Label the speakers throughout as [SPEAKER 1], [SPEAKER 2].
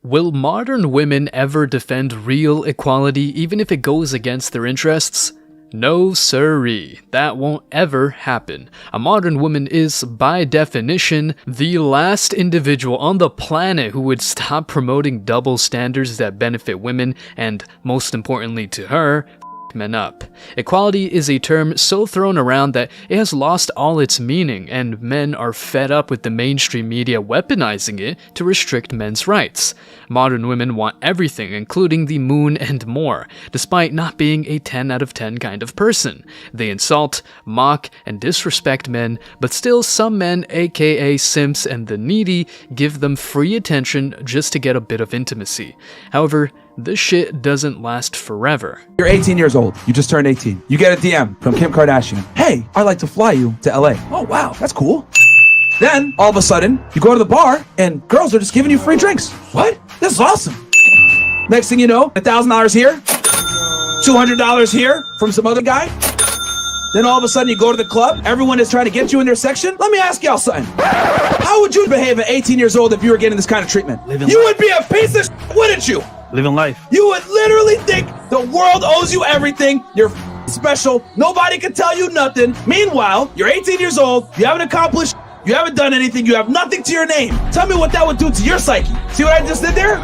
[SPEAKER 1] Will modern women ever defend real equality even if it goes against their interests? No siree, that won't ever happen. A modern woman is, by definition, the last individual on the planet who would stop promoting double standards that benefit women and, most importantly to her, men up. Equality is a term so thrown around that it has lost all its meaning, and men are fed up with the mainstream media weaponizing it to restrict men's rights. Modern women want everything, including the moon and more, despite not being a 10 out of 10 kind of person. They insult, mock, and disrespect men, but still some men, aka simps and the needy, give them free attention just to get a bit of intimacy. However, this shit doesn't last forever.
[SPEAKER 2] You're 18 years old. You just turned 18. You get a DM from Kim Kardashian. Hey, I'd like to fly you to LA. Oh, wow, that's cool. Then, all of a sudden, you go to the bar and girls are just giving you free drinks. What? This is awesome. Next thing you know, $1,000 here, $200 here from some other guy. Then all of a sudden you go to the club, everyone is trying to get you in their section. Let me ask y'all something. How would you behave at 18 years old if you were getting this kind of treatment? You would be a piece of shit, wouldn't you?
[SPEAKER 3] Living life.
[SPEAKER 2] You would literally think the world owes you everything. You're special. Nobody can tell you nothing. Meanwhile, you're 18 years old. You haven't accomplished. You haven't done anything. You have nothing to your name. Tell me what that would do to your psyche. See what I just did there?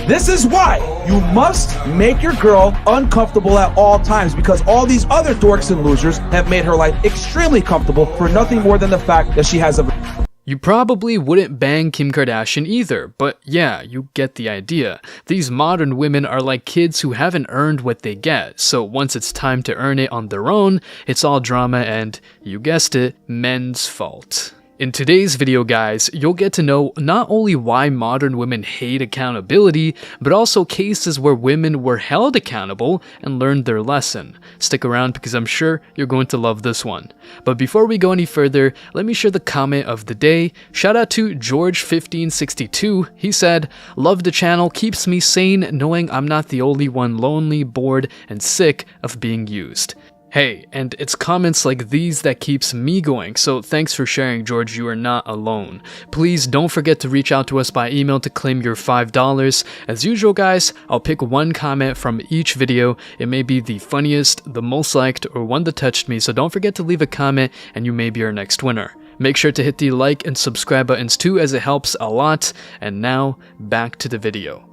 [SPEAKER 2] This is why you must make your girl uncomfortable at all times, because all these other dorks and losers have made her life extremely comfortable for nothing more than the fact that she has a...
[SPEAKER 1] You probably wouldn't bang Kim Kardashian either, but yeah, you get the idea. These modern women are like kids who haven't earned what they get, so once it's time to earn it on their own, it's all drama and, you guessed it, men's fault. In today's video, guys, you'll get to know not only why modern women hate accountability, but also cases where women were held accountable and learned their lesson. Stick around because I'm sure you're going to love this one. But before we go any further, let me share the comment of the day. Shout out to George1562. He said, "Love the channel, keeps me sane knowing I'm not the only one lonely, bored, and sick of being used." Hey, and it's comments like these that keeps me going, so thanks for sharing, George. You are not alone. Please don't forget to reach out to us by email to claim your $5. As usual, guys, I'll pick one comment from each video. It may be the funniest, the most liked, or one that touched me, so don't forget to leave a comment and you may be our next winner. Make sure to hit the like and subscribe buttons too, as it helps a lot. And now, back to the video.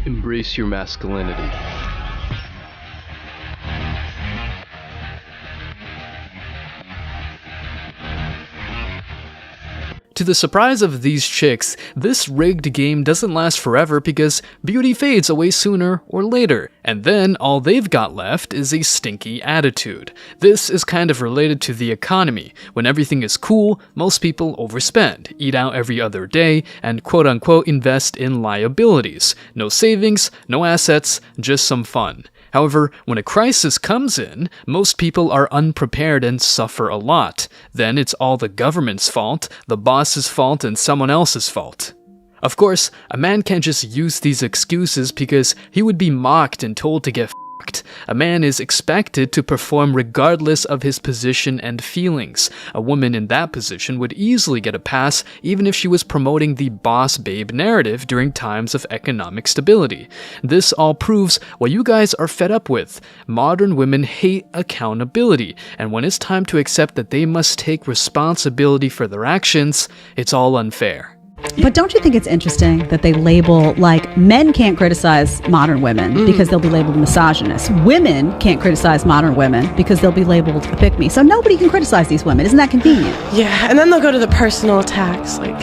[SPEAKER 1] Embrace your masculinity. To the surprise of these chicks, this rigged game doesn't last forever because beauty fades away sooner or later, and then all they've got left is a stinky attitude. This is kind of related to the economy. When everything is cool, most people overspend, eat out every other day, and quote-unquote invest in liabilities. No savings, no assets, just some fun. However, when a crisis comes in, most people are unprepared and suffer a lot. Then it's all the government's fault, the boss's fault, and someone else's fault. Of course, a man can't just use these excuses because he would be mocked and told to get f***ed. A man is expected to perform regardless of his position and feelings. A woman in that position would easily get a pass even if she was promoting the boss babe narrative during times of economic stability. This all proves what you guys are fed up with. Modern women hate accountability, and when it's time to accept that they must take responsibility for their actions, it's all unfair.
[SPEAKER 4] But don't you think it's interesting that they label, like, men can't criticize modern women because they'll be labeled misogynist. Women can't criticize modern women because they'll be labeled a pick-me. So nobody can criticize these women. Isn't that convenient?
[SPEAKER 5] Yeah, and then they'll go to the personal attacks, like,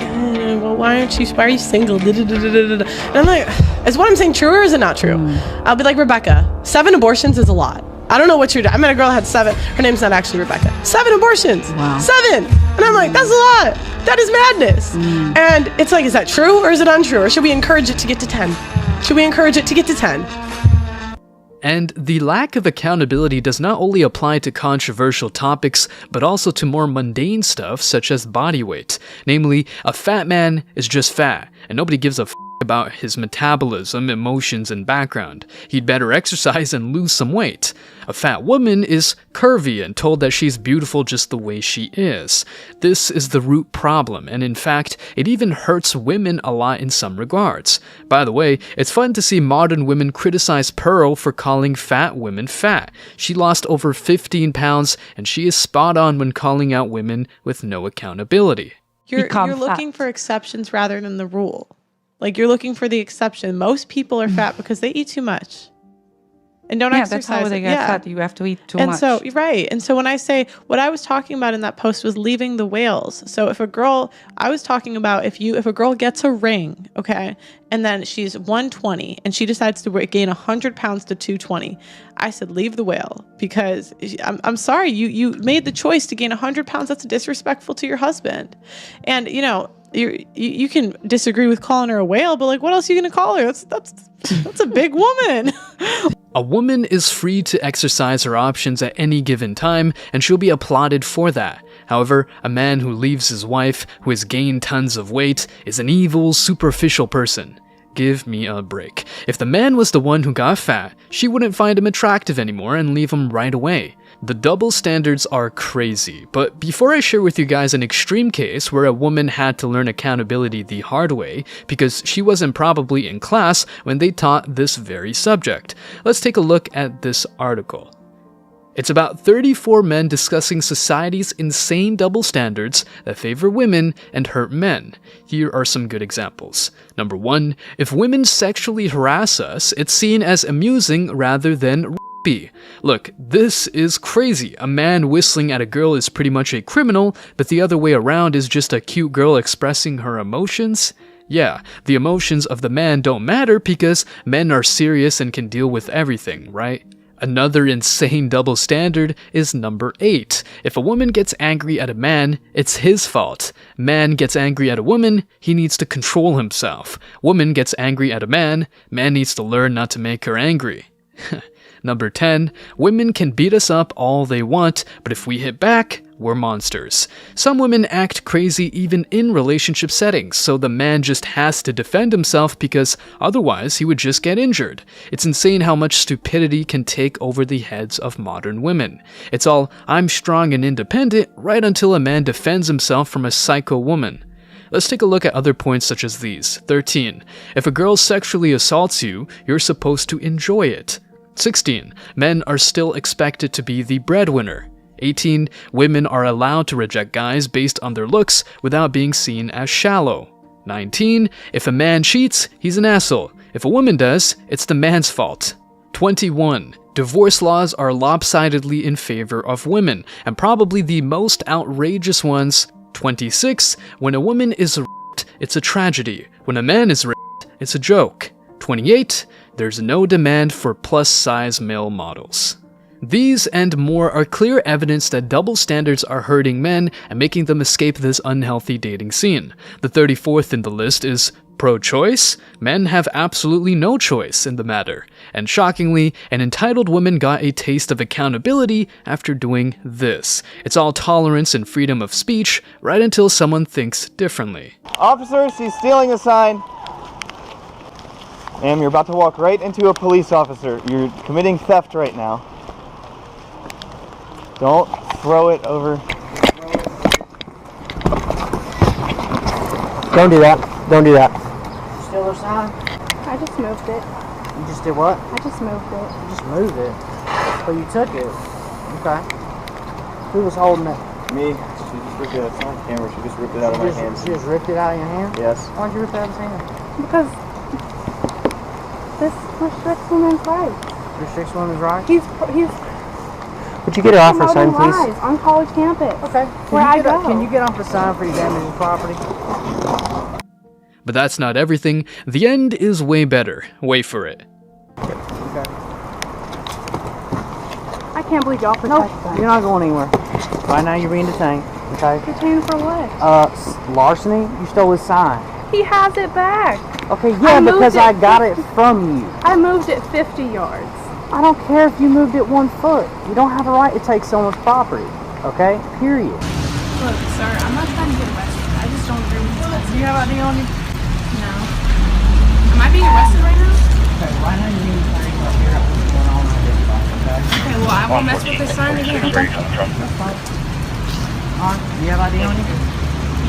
[SPEAKER 5] well, why are you single? And I'm like, is what I'm saying true or is it not true? I'll be like, Rebecca, 7 abortions is a lot. I don't know what you're doing. I met a girl that had 7. Her name's not actually Rebecca. 7 abortions. Wow. 7. And I'm like, that's a lot. That is madness. And it's like, is that true or is it untrue? Or should we encourage it to get to 10? Should we encourage it to get to 10?
[SPEAKER 1] And the lack of accountability does not only apply to controversial topics, but also to more mundane stuff such as body weight. Namely, a fat man is just fat, and nobody gives a f about his metabolism, emotions, and background. He'd better exercise and lose some weight. A fat woman is curvy and told that she's beautiful just the way she is. This is the root problem, and in fact, it even hurts women a lot in some regards. By the way, it's fun to see modern women criticize Pearl for calling fat women fat. She lost over 15 pounds, and she is spot on when calling out women with no accountability.
[SPEAKER 5] You're
[SPEAKER 3] Become
[SPEAKER 5] looking
[SPEAKER 3] fat.
[SPEAKER 5] for exceptions rather than the rule. Like, you're looking for the exception. Most people are fat because they eat too much and don't
[SPEAKER 3] Yeah,
[SPEAKER 5] exercise.
[SPEAKER 3] that's how they get fat. You have to eat too
[SPEAKER 5] And
[SPEAKER 3] much.
[SPEAKER 5] so, right. And so when I say what I was talking about in that post was leaving the whales. So if a girl, I was talking about if a girl gets a ring, okay, and then she's 120 and she decides to gain 100 pounds to 220, I said, leave the whale, because I'm sorry, you made the choice to gain 100 pounds. That's disrespectful to your husband. And, you can disagree with calling her a whale, but like, what else are you going to call her? That's a big woman.
[SPEAKER 1] A woman is free to exercise her options at any given time, and she'll be applauded for that. However, a man who leaves his wife, who has gained tons of weight, is an evil, superficial person. Give me a break. If the man was the one who got fat, she wouldn't find him attractive anymore and leave him right away. The double standards are crazy, but before I share with you guys an extreme case where a woman had to learn accountability the hard way because she wasn't probably in class when they taught this very subject, let's take a look at this article. It's about 34 men discussing society's insane double standards that favor women and hurt men. Here are some good examples. Number 1, if women sexually harass us, it's seen as amusing rather than rapey. Look, this is crazy. A man whistling at a girl is pretty much a criminal, but the other way around is just a cute girl expressing her emotions. Yeah, the emotions of the man don't matter because men are serious and can deal with everything, right? Another insane double standard is number 8. If a woman gets angry at a man, it's his fault. Man gets angry at a woman, he needs to control himself. Woman gets angry at a man needs to learn not to make her angry. Number 10, women can beat us up all they want, but if we hit back, we're monsters. Some women act crazy even in relationship settings, so the man just has to defend himself because otherwise he would just get injured. It's insane how much stupidity can take over the heads of modern women. It's all, I'm strong and independent, right until a man defends himself from a psycho woman. Let's take a look at other points such as these. 13. If a girl sexually assaults you, you're supposed to enjoy it. 16. Men are still expected to be the breadwinner. 18. Women are allowed to reject guys based on their looks without being seen as shallow. 19. If a man cheats, he's an asshole. If a woman does, it's the man's fault. 21. Divorce laws are lopsidedly in favor of women, and probably the most outrageous ones. 26. When a woman is raped, it's a tragedy. When a man is raped, it's a joke. 28. There's no demand for plus-size male models. These and more are clear evidence that double standards are hurting men and making them escape this unhealthy dating scene. The 34th in the list is pro-choice. Men have absolutely no choice in the matter. And shockingly, an entitled woman got a taste of accountability after doing this. It's all tolerance and freedom of speech, right until someone thinks differently.
[SPEAKER 6] Officers, he's stealing a sign. Ma'am, you're about to walk right into a police officer. You're committing theft right now. Don't throw it over. Don't do that. Don't do that.
[SPEAKER 7] Steal her sign?
[SPEAKER 8] I just moved it.
[SPEAKER 7] You just did what?
[SPEAKER 8] I just moved it.
[SPEAKER 7] You just moved it. But you took it. Okay. Who was holding it?
[SPEAKER 6] Me. She just ripped it out. It's not on camera. She just ripped it out of my hands.
[SPEAKER 7] She just ripped it out of your hand?
[SPEAKER 6] Yes.
[SPEAKER 7] Why'd you rip it out of his hand?
[SPEAKER 8] Because this restricts women's rights.
[SPEAKER 7] Restricts women's rights?
[SPEAKER 8] He's
[SPEAKER 7] Would you get it off her sign,
[SPEAKER 8] promoting
[SPEAKER 7] please?
[SPEAKER 8] lies on college campus.
[SPEAKER 7] Okay.
[SPEAKER 8] Where I go.
[SPEAKER 7] Can you get off the sign for your damaging property?
[SPEAKER 1] But that's not everything. The end is way better. Wait for it.
[SPEAKER 7] Okay.
[SPEAKER 8] I can't believe y'all protect them.
[SPEAKER 7] You're not going anywhere. Right now you're being detained. Okay.
[SPEAKER 8] Detained for what?
[SPEAKER 7] Larceny? You stole his sign.
[SPEAKER 8] He has it back.
[SPEAKER 7] Okay, yeah,
[SPEAKER 8] moved
[SPEAKER 7] because
[SPEAKER 8] it
[SPEAKER 7] I got it from you.
[SPEAKER 8] I moved it 50 yards.
[SPEAKER 7] I don't care if you moved it 1 foot. You don't have a right to take someone's property. Okay? Period.
[SPEAKER 9] Look, sir, I'm not trying to get arrested. I just don't agree with this.
[SPEAKER 7] Do you have ID on you?
[SPEAKER 9] No.
[SPEAKER 8] Am I being arrested right now?
[SPEAKER 7] Okay, right now you need to figure out what's going on with this stuff, okay?
[SPEAKER 8] Okay, well, I won't mess with this sign again.
[SPEAKER 7] That's fine. Alright, do you have ID on you?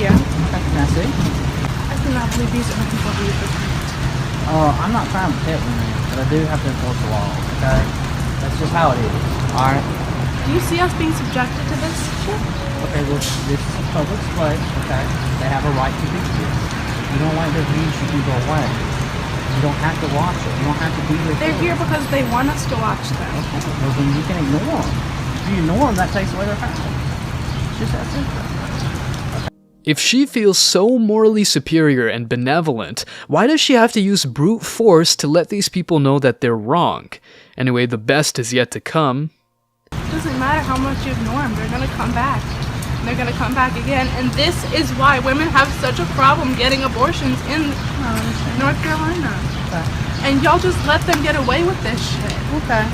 [SPEAKER 8] Yeah.
[SPEAKER 7] Okay, can I see?
[SPEAKER 8] I cannot believe these are people who use
[SPEAKER 7] I'm not trying to protect you, man, but I do have to enforce the law, okay? That's just how it is, alright?
[SPEAKER 8] Do you see us being subjected to this shit?
[SPEAKER 7] Okay, well, this is a public place, okay? They have a right to be here. If you don't like their views, you can go away. You don't have to watch it. You don't have to be here.
[SPEAKER 8] They're here because they want us to watch them.
[SPEAKER 7] Okay, well, then you can ignore them. If you ignore them, that takes away their power. It's just that simple.
[SPEAKER 1] If she feels so morally superior and benevolent, why does she have to use brute force to let these people know that they're wrong? Anyway, the best is yet to come.
[SPEAKER 8] It doesn't matter how much you ignore them, they're gonna come back. And they're gonna come back again. And this is why women have such a problem getting abortions in North Carolina.
[SPEAKER 7] Okay.
[SPEAKER 8] And y'all just let them get away with this shit.
[SPEAKER 7] Okay.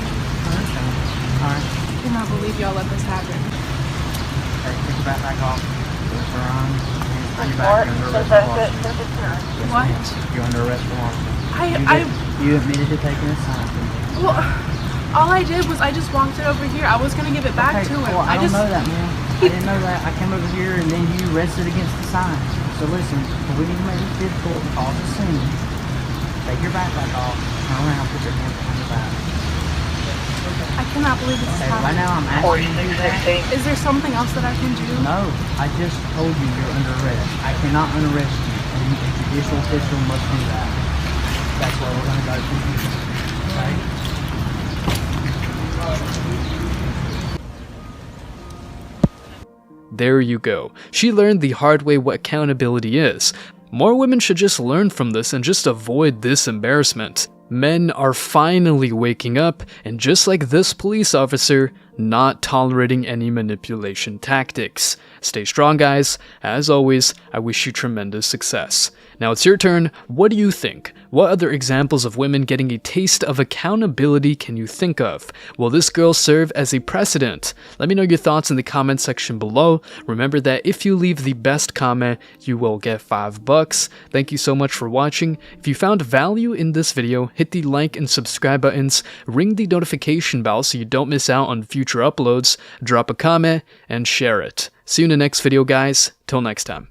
[SPEAKER 7] Alright.
[SPEAKER 8] I cannot believe y'all let this happen.
[SPEAKER 7] Okay, take your back off. Put your arm. Put your back. You're under arrest for larceny.
[SPEAKER 8] What?
[SPEAKER 7] You're under arrest for larceny. You admitted to taking a sign.
[SPEAKER 8] Well, all I did was I just walked it over here. I was gonna give it back to him.
[SPEAKER 7] Well, I don't know that, man. I didn't know that. I came over here and then you rested against the sign. So listen, we need to make this difficult and cause a scene. Take your backpack off, turn around, put your hands behind your back.
[SPEAKER 8] I cannot believe this is
[SPEAKER 7] Okay, right
[SPEAKER 8] happening.
[SPEAKER 7] now I'm asking you to do that.
[SPEAKER 8] Is there something else that I can do?
[SPEAKER 7] No, I just told you you're under arrest. I cannot unarrest you, and a judicial official must do that. That's where we're going to go from here. Okay?
[SPEAKER 1] There you go. She learned the hard way what accountability is. More women should just learn from this and just avoid this embarrassment. Men are finally waking up, and just like this police officer, not tolerating any manipulation tactics. Stay strong, guys. As always, I wish you tremendous success. Now it's your turn. What do you think? What other examples of women getting a taste of accountability can you think of? Will this girl serve as a precedent? Let me know your thoughts in the comment section below. Remember that if you leave the best comment, you will get $5. Thank you so much for watching. If you found value in this video, hit the like and subscribe buttons, ring the notification bell so you don't miss out on future uploads, drop a comment, and share it. See you in the next video, guys. Till next time.